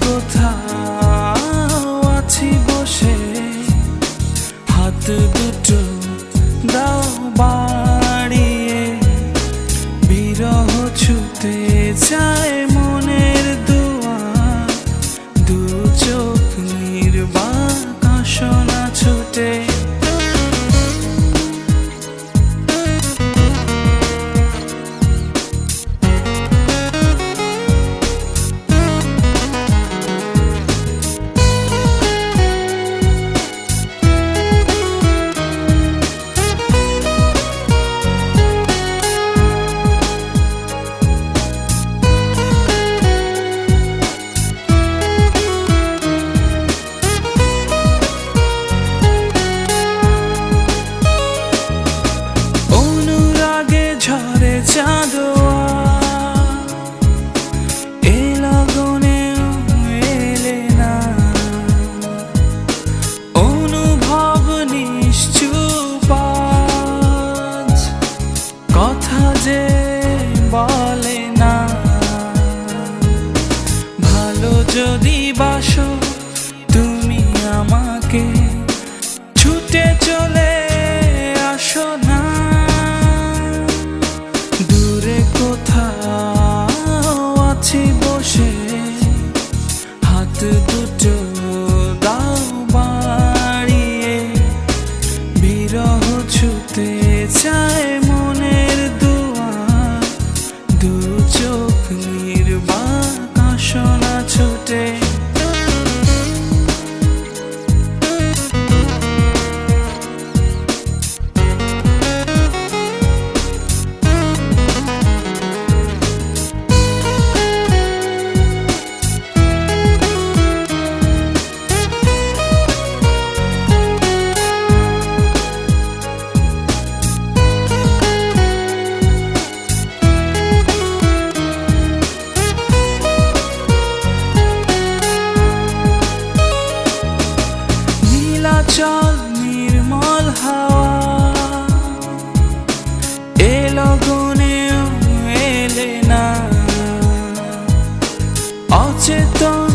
কোথাও আছি বসে, হাত দুটো দাও বাড়িয়ে, বিরহ ছুতে চায় মনের দুয়ার, দু চোখ নির্বাক আসনা ছুটে। ঝরে চাঁদোয়া এ লগনেও এলে না, অনুভব নিশ্চুপ আজ, কথা যে বলে না। ভালো যদি বাসো তুমি আমাকে, ছুটে চলে আসো না। কোথাও আছি বসে, হাত দুটো দাও বাড়িয়ে, বিরহ ছুতে চায় মনের দুয়ার, দু চোখ নির্বাক আসনা ছুটে। চল নির্মল হাওয়া এ লগনেও এলে না, অচেতন